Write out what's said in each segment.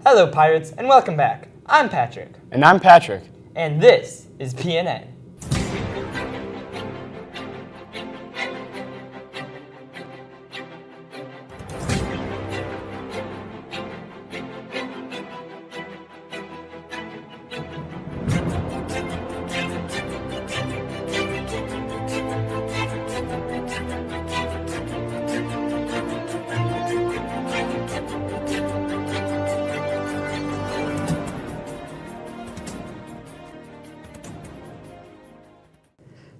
Hello, Pirates, and welcome back. I'm Patrick. And I'm Patrick. And this is PNN.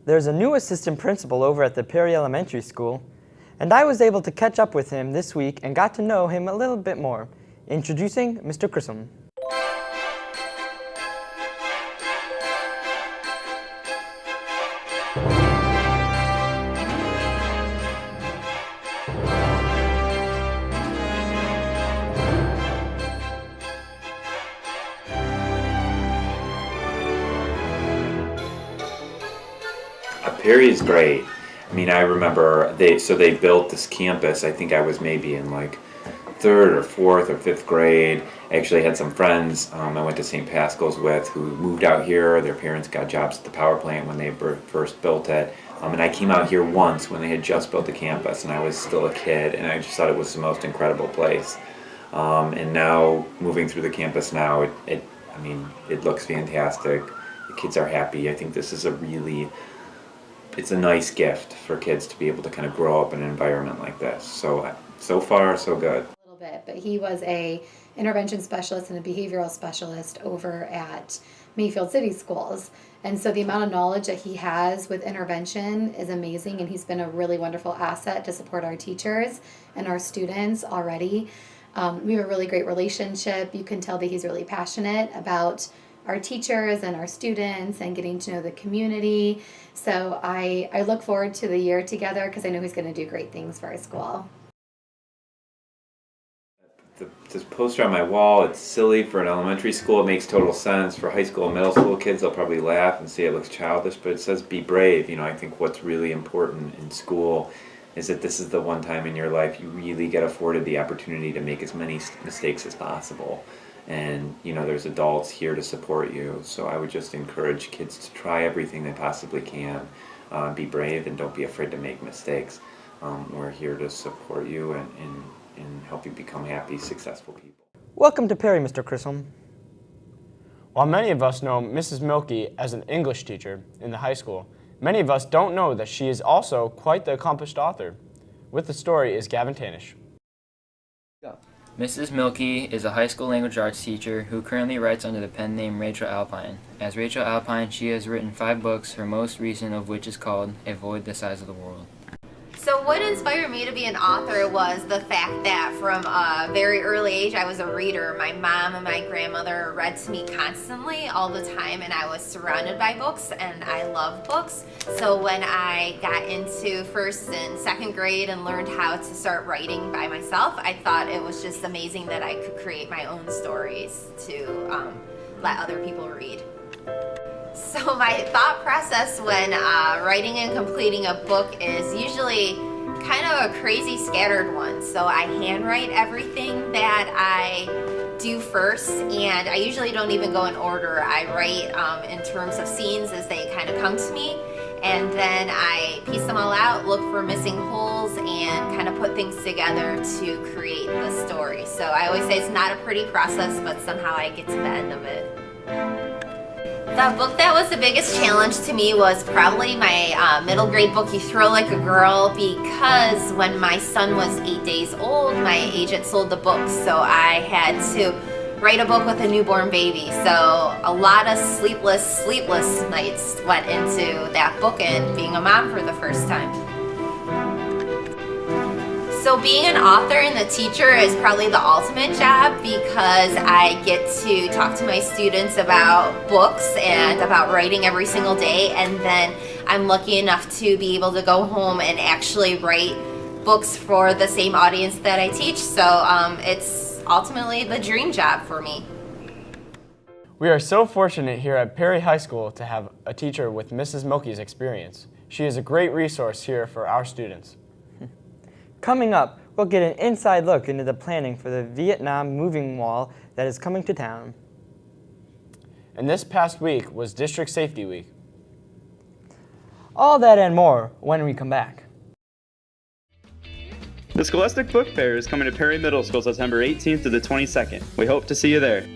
There's a new assistant principal over at the Perry Elementary School, and I was able to catch up with him this week and got to know him a little bit more. Introducing Mr. Grissom. Perry is great. I mean, I remember they built this campus. I think I was maybe in like third or fourth or fifth grade. I actually had some friends I went to St. Pascal's with who moved out here. Their parents got jobs at the power plant when they first built it. And I came out here once when they had just built the campus, and I was still a kid, and I just thought it was the most incredible place. And now moving through the campus now, it looks fantastic. The kids are happy. I think this is it's a nice gift for kids to be able to kind of grow up in an environment like this. So far, so good. A little bit, but he was a intervention specialist and a behavioral specialist over at Mayfield City Schools. And so the amount of knowledge that he has with intervention is amazing, and he's been a really wonderful asset to support our teachers and our students already. We have a really great relationship. You can tell that he's really passionate about our teachers and our students and getting to know the community. So I look forward to the year together because I know he's going to do great things for our school. This poster on my wall, it's silly for an elementary school. It makes total sense. For high school and middle school kids, they'll probably laugh and say it looks childish, but it says be brave. I think what's really important in school is that this is the one time in your life you really get afforded the opportunity to make as many mistakes as possible. And there's adults here to support you, so I would just encourage kids to try everything they possibly can. Be brave and don't be afraid to make mistakes. We're here to support you and help you become happy, successful people. Welcome to Perry, Mr. Grissom. While many of us know Mrs. Milky as an English teacher in the high school, many of us don't know that she is also quite the accomplished author. With the story is Gavin Tanish. Mrs. Milky is a high school language arts teacher who currently writes under the pen name Rachel Alpine. As Rachel Alpine, she has written 5 books, her most recent of which is called A Void the Size of the World. So what inspired me to be an author was the fact that from a very early age I was a reader. My mom and my grandmother read to me constantly all the time, and I was surrounded by books, and I love books. So when I got into first and second grade and learned how to start writing by myself, I thought it was just amazing that I could create my own stories to let other people read. So my thought process when writing and completing a book is usually kind of a crazy scattered one. So I handwrite everything that I do first, and I usually don't even go in order. I write in terms of scenes as they kind of come to me, and then I piece them all out, look for missing holes, and kind of put things together to create the story. So I always say it's not a pretty process, but somehow I get to the end of it. The book that was the biggest challenge to me was probably my middle grade book, You Throw Like a Girl, because when my son was 8 days old, my agent sold the book, so I had to write a book with a newborn baby. So a lot of sleepless nights went into that book and being a mom for the first time. So being an author and a teacher is probably the ultimate job because I get to talk to my students about books and about writing every single day, and then I'm lucky enough to be able to go home and actually write books for the same audience that I teach. So it's ultimately the dream job for me. We are so fortunate here at Perry High School to have a teacher with Mrs. Milky's experience. She is a great resource here for our students. Coming up, we'll get an inside look into the planning for the Vietnam moving wall that is coming to town. And this past week was District Safety Week. All that and more when we come back. The Scholastic Book Fair is coming to Perry Middle School September 18th to the 22nd. We hope to see you there.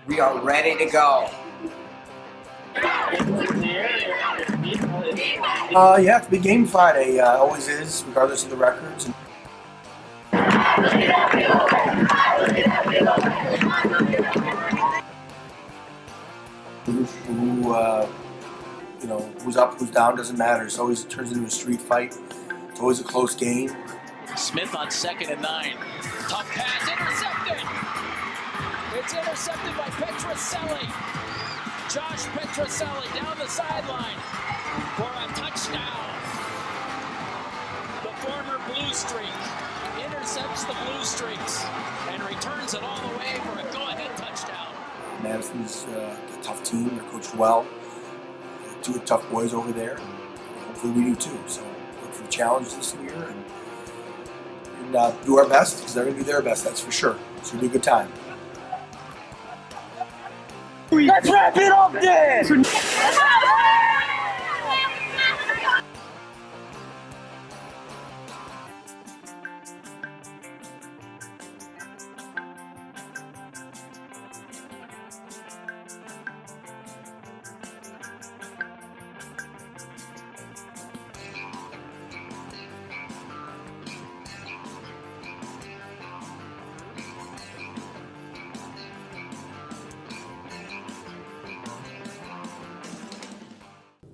We are ready to go. Yeah, it's a big game Friday. Always is, regardless of the records. Who's up, who's down, doesn't matter. It always turns into a street fight. It's always a close game. Smith on 2nd and 9. Tough pass, intercepted. It's intercepted by Petroselli. Josh Petroselli down the sideline for a touchdown. The former Blue Streak intercepts the Blue Streaks and returns it all the way for a go-ahead touchdown. Madison's a tough team. They're coached well. Two tough boys over there. Hopefully we do too. So look for the challenge this year and do our best, because they're going to do their best, that's for sure. It's going to be a good time. Let's wrap it up then!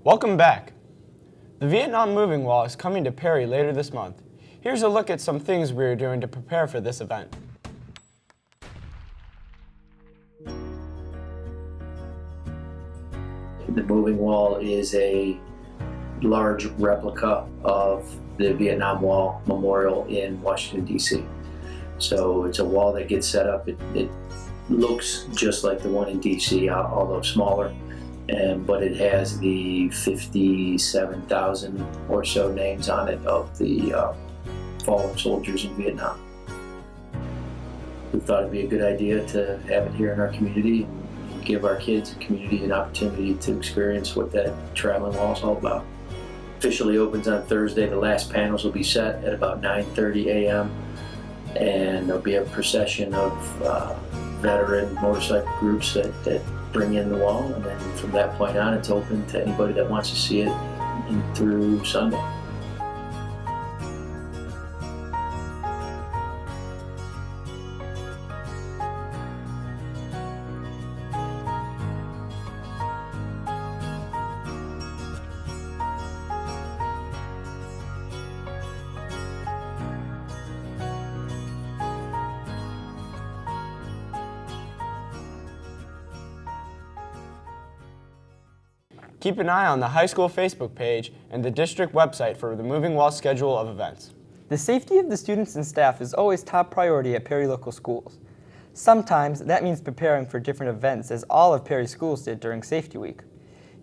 Welcome back. The Vietnam Moving Wall is coming to Perry later this month. Here's a look at some things we are doing to prepare for this event. The moving wall is a large replica of the Vietnam Wall Memorial in Washington, D.C. So it's a wall that gets set up. It looks just like the one in D.C., although smaller. But it has the 57,000 or so names on it of the fallen soldiers in Vietnam. We thought it'd be a good idea to have it here in our community and give our kids and community an opportunity to experience what that traveling wall is all about. Officially opens on Thursday. The last panels will be set at about 9:30 a.m. and there'll be a procession of veteran motorcycle groups that bring in the wall, and then from that point on it's open to anybody that wants to see it through Sunday. Keep an eye on the high school Facebook page and the district website for the Moving Wall schedule of events. The safety of the students and staff is always top priority at Perry local schools. Sometimes that means preparing for different events, as all of Perry schools did during Safety Week.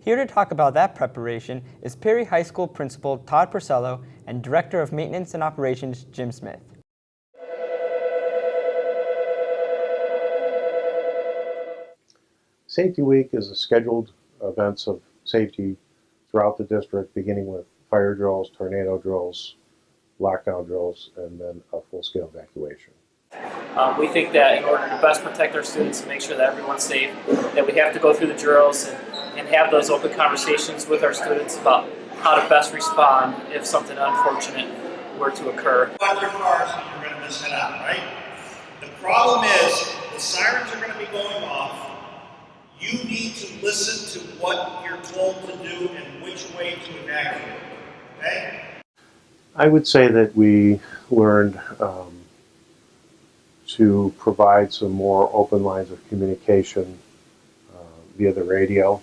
Here to talk about that preparation is Perry High School Principal Todd Porcello and Director of Maintenance and Operations Jim Smith. Safety Week is a scheduled events of safety throughout the district, beginning with fire drills, tornado drills, lockdown drills, and then a full-scale evacuation. We think that in order to best protect our students and make sure that everyone's safe, that we have to go through the drills and have those open conversations with our students about how to best respond if something unfortunate were to occur. Other cars, you're going to miss it out, right? The problem is the sirens are going to be going off. You need to listen to what you're told to do and which way to evacuate, okay? I would say that we learned to provide some more open lines of communication via the radio.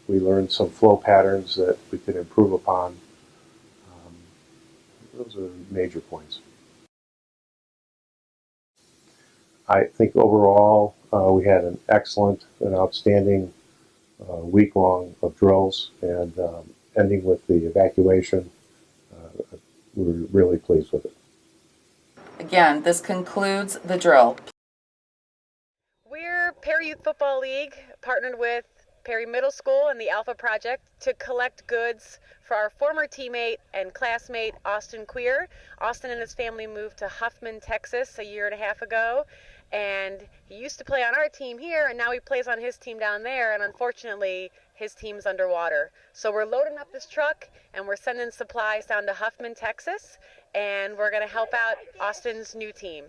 We learned some flow patterns that we could improve upon. Those are major points. I think overall we had an excellent and outstanding week long of drills and ending with the evacuation. We're really pleased with it. Again, this concludes the drill. We're Perry Youth Football League, partnered with Perry Middle School and the Alpha Project to collect goods for our former teammate and classmate, Austin Queer. Austin and his family moved to Huffman, Texas a year and a half ago, and he used to play on our team here, and now he plays on his team down there, and unfortunately, his team's underwater. So we're loading up this truck, and we're sending supplies down to Huffman, Texas, and we're going to help out Austin's new team.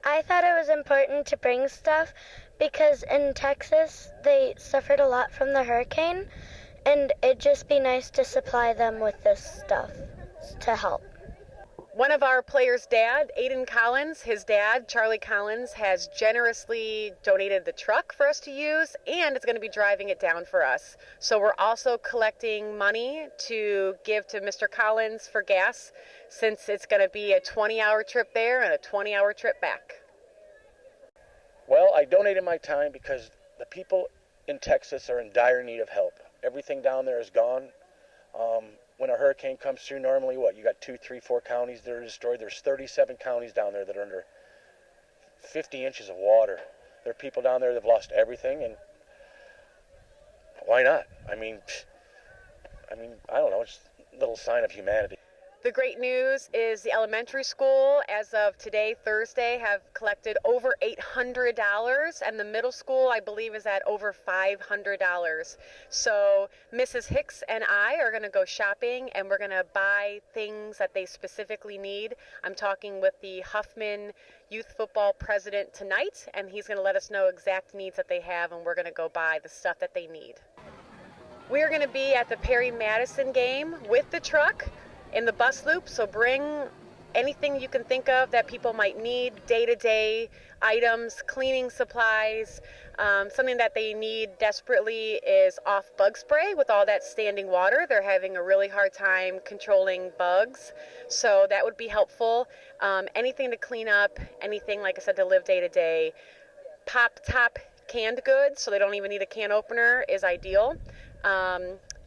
I thought it was important to bring stuff because in Texas they suffered a lot from the hurricane, and it'd just be nice to supply them with this stuff to help. One of our players' dad, Aiden Collins, his dad, Charlie Collins, has generously donated the truck for us to use, and it's going to be driving it down for us. So we're also collecting money to give to Mr. Collins for gas, since it's going to be a 20-hour trip there and a 20-hour trip back. Well, I donated my time because the people in Texas are in dire need of help. Everything down there is gone. When a hurricane comes through, normally you got 2, 3, 4 counties that are destroyed. There's 37 counties down there that are under 50 inches of water. There are people down there that have lost everything, and why not? I mean, I don't know, it's a little sign of humanity. The great news is the elementary school, as of today, Thursday, have collected over $800, and the middle school, I believe, is at over $500. So Mrs. Hicks and I are going to go shopping, and we're going to buy things that they specifically need. I'm talking with the Huffman Youth Football president tonight, and he's going to let us know exact needs that they have, and we're going to go buy the stuff that they need. We are going to be at the Perry-Madison game with the truck in the bus loop, so bring anything you can think of that people might need, day-to-day items, cleaning supplies. Something that they need desperately is off bug spray. With all that standing water, they're having a really hard time controlling bugs, so that would be helpful. Anything to clean up, anything, like I said, to live day-to-day. Pop-top canned goods, so they don't even need a can opener, is ideal.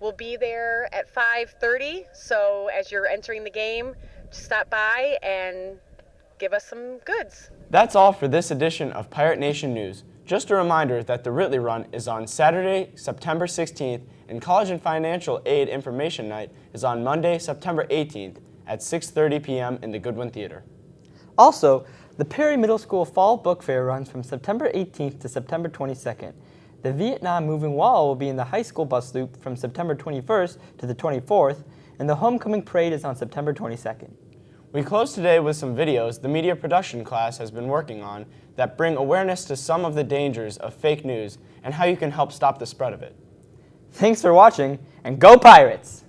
We'll be there at 5:30, so as you're entering the game, just stop by and give us some goods. That's all for this edition of Pirate Nation News. Just a reminder that the Ridley Run is on Saturday, September 16th, and College and Financial Aid Information Night is on Monday, September 18th at 6:30 p.m. in the Goodwin Theater. Also, the Perry Middle School Fall Book Fair runs from September 18th to September 22nd. The Vietnam Moving Wall will be in the high school bus loop from September 21st to the 24th, and the Homecoming Parade is on September 22nd. We close today with some videos the media production class has been working on that bring awareness to some of the dangers of fake news and how you can help stop the spread of it. Thanks for watching, and go Pirates!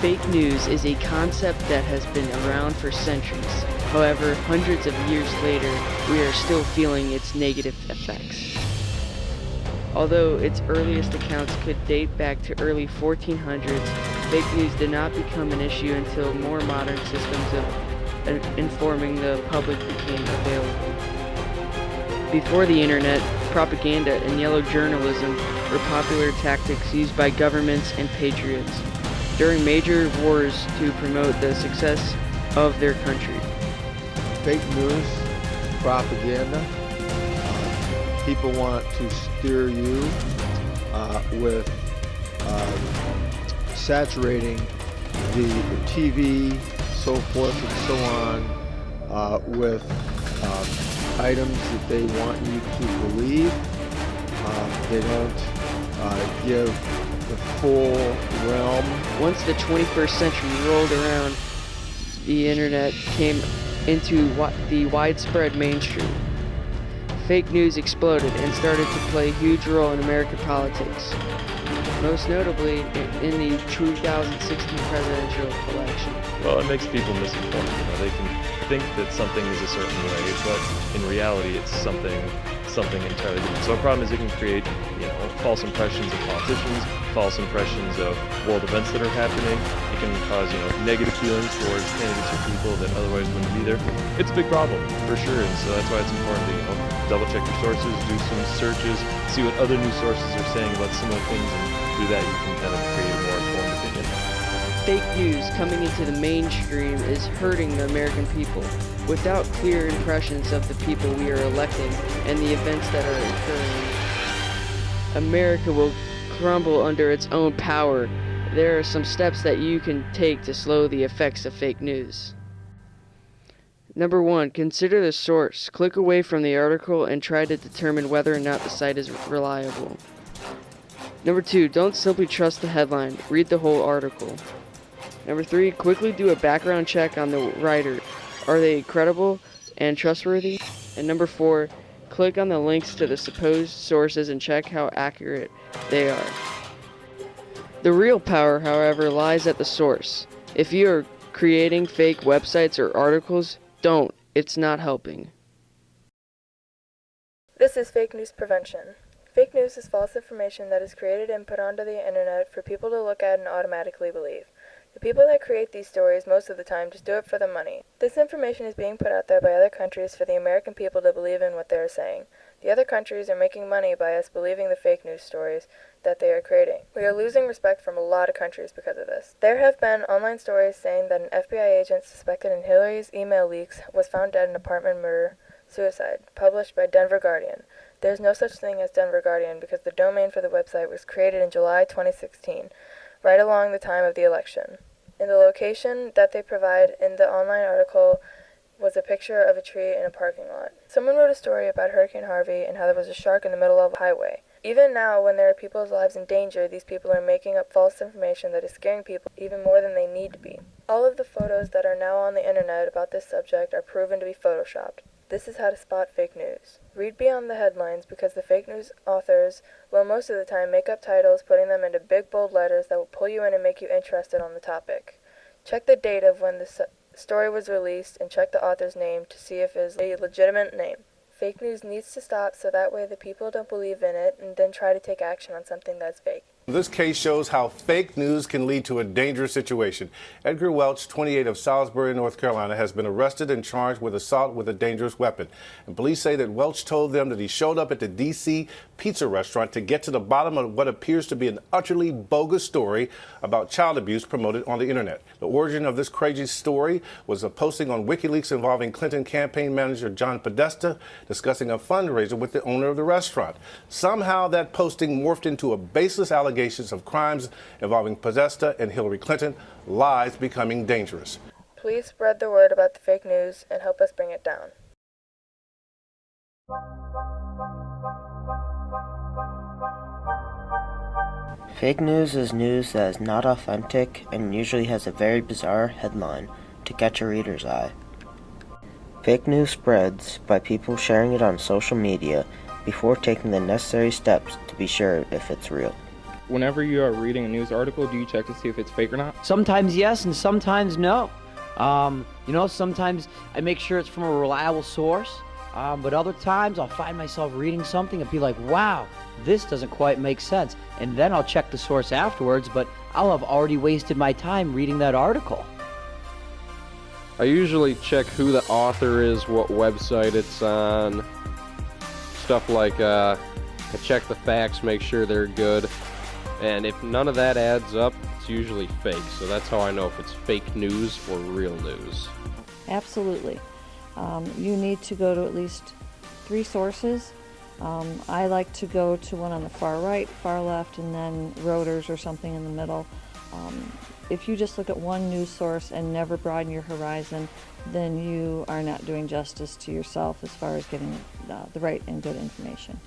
Fake news is a concept that has been around for centuries. However, hundreds of years later, we are still feeling its negative effects. Although its earliest accounts could date back to early 1400s, fake news did not become an issue until more modern systems of informing the public became available. Before the internet, propaganda and yellow journalism were popular tactics used by governments and patriots during major wars to promote the success of their country. Fake news, propaganda, people want to steer you with saturating the TV, so forth and so on, with items that they want you to believe. They don't give the full realm. Once the 21st century rolled around, the internet came into the widespread mainstream. Fake news exploded and started to play a huge role in American politics, most notably in the 2016 presidential election. Well, it makes people misinformed. They can think that something is a certain way, but in reality it's something entirely different. So a problem is it can create, false impressions of politicians, false impressions of world events that are happening. It can cause, negative feelings towards candidates or people that otherwise wouldn't be there. It's a big problem, for sure, and so that's why it's important to, double check your sources, do some searches, see what other news sources are saying about similar things, and through that you can kind of create a more informed opinion. Fake news coming into the mainstream is hurting the American people. Without clear impressions of the people we are electing and the events that are occurring, America will crumble under its own power. There are some steps that you can take to slow the effects of fake news. Number 1, consider the source. Click away from the article and try to determine whether or not the site is reliable. Number 2, don't simply trust the headline. Read the whole article. Number 3, quickly do a background check on the writer. Are they credible and trustworthy? And number 4, click on the links to the supposed sources and check how accurate they are. The real power, however, lies at the source. If you are creating fake websites or articles, don't. It's not helping. This is fake news prevention. Fake news is false information that is created and put onto the internet for people to look at and automatically believe. The people that create these stories most of the time just do it for the money. This information is being put out there by other countries for the American people to believe in what they are saying. The other countries are making money by us believing the fake news stories that they are creating. We are losing respect from a lot of countries because of this. There have been online stories saying that an FBI agent suspected in Hillary's email leaks was found dead in an apartment murder-suicide, published by Denver Guardian. There is no such thing as Denver Guardian because the domain for the website was created in July 2016, right along the time of the election. In the location that they provide in the online article was a picture of a tree in a parking lot. Someone wrote a story about Hurricane Harvey and how there was a shark in the middle of a highway. Even now, when there are people's lives in danger, these people are making up false information that is scaring people even more than they need to be. All of the photos that are now on the internet about this subject are proven to be photoshopped. This is how to spot fake news. Read beyond the headlines because the fake news authors will most of the time make up titles, putting them into big bold letters that will pull you in and make you interested on the topic. Check the date of when the story was released and check the author's name to see if it is a legitimate name. Fake news needs to stop so that way the people don't believe in it and then try to take action on something that's fake. This case shows how fake news can lead to a dangerous situation. Edgar Welch, 28 of Salisbury, North Carolina, has been arrested and charged with assault with a dangerous weapon. And police say that Welch told them that he showed up at the D.C. pizza restaurant to get to the bottom of what appears to be an utterly bogus story about child abuse promoted on the internet. The origin of this crazy story was a posting on WikiLeaks involving Clinton campaign manager John Podesta discussing a fundraiser with the owner of the restaurant. Somehow that posting morphed into a baseless allegation of crimes involving Podesta and Hillary Clinton, lies becoming dangerous. Please spread the word about the fake news and help us bring it down. Fake news is news that is not authentic and usually has a very bizarre headline to catch a reader's eye. Fake news spreads by people sharing it on social media before taking the necessary steps to be sure if it's real. Whenever you are reading a news article, do you check to see if it's fake or not? Sometimes yes, and sometimes no. Sometimes I make sure it's from a reliable source, but other times I'll find myself reading something and be like, wow, this doesn't quite make sense. And then I'll check the source afterwards, but I'll have already wasted my time reading that article. I usually check who the author is, what website it's on, stuff like I check the facts, make sure they're good. And if none of that adds up, it's usually fake. So that's how I know if it's fake news or real news. Absolutely. You need to go to at least 3 sources. I like to go to one on the far right, far left, and then Reuters or something in the middle. If you just look at one news source and never broaden your horizon, then you are not doing justice to yourself as far as getting the right and good information.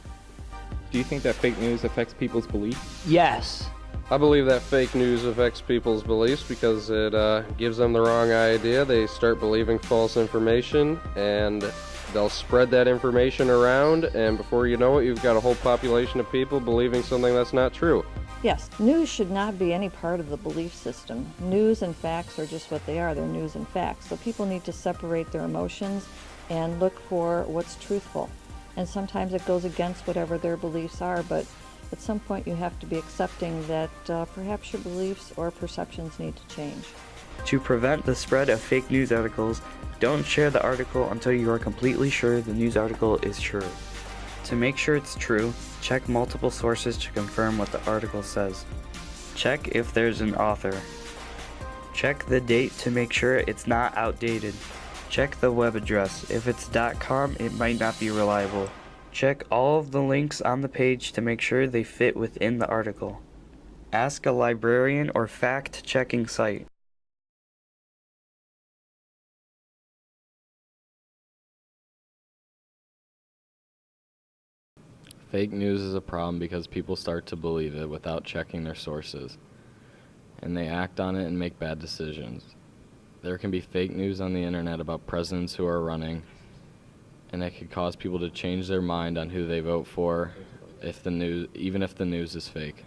Do you think that fake news affects people's beliefs? Yes. I believe that fake news affects people's beliefs because it gives them the wrong idea. They start believing false information and they'll spread that information around, and before you know it, you've got a whole population of people believing something that's not true. Yes, news should not be any part of the belief system. News and facts are just what they are. They're news and facts. So people need to separate their emotions and look for what's truthful. And sometimes it goes against whatever their beliefs are, but at some point you have to be accepting that perhaps your beliefs or perceptions need to change. To prevent the spread of fake news articles, don't share the article until you are completely sure the news article is true. To make sure it's true, check multiple sources to confirm what the article says. Check if there's an author. Check the date to make sure it's not outdated. Check the web address. If it's .com, it might not be reliable. Check all of the links on the page to make sure they fit within the article. Ask a librarian or fact-checking site. Fake news is a problem because people start to believe it without checking their sources, and they act on it and make bad decisions. There can be fake news on the internet about presidents who are running, and it could cause people to change their mind on who they vote for, even if the news is fake.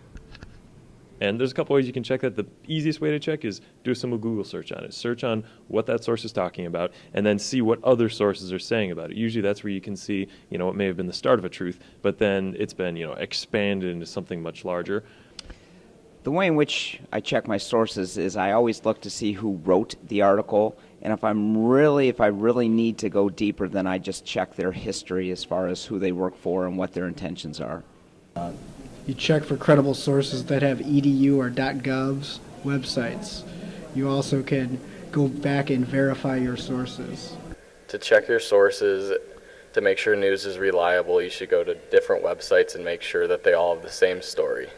And there's a couple ways you can check that. The easiest way to check is do a simple Google search on it. Search on what that source is talking about, and then see what other sources are saying about it. Usually that's where you can see, it may have been the start of a truth, but then it's been, expanded into something much larger. The way in which I check my sources is I always look to see who wrote the article, and if I really need to go deeper, then I just check their history as far as who they work for and what their intentions are. You check for credible sources that have edu or .gov's websites. You also can go back and verify your sources. To check your sources, to make sure news is reliable, you should go to different websites and make sure that they all have the same story.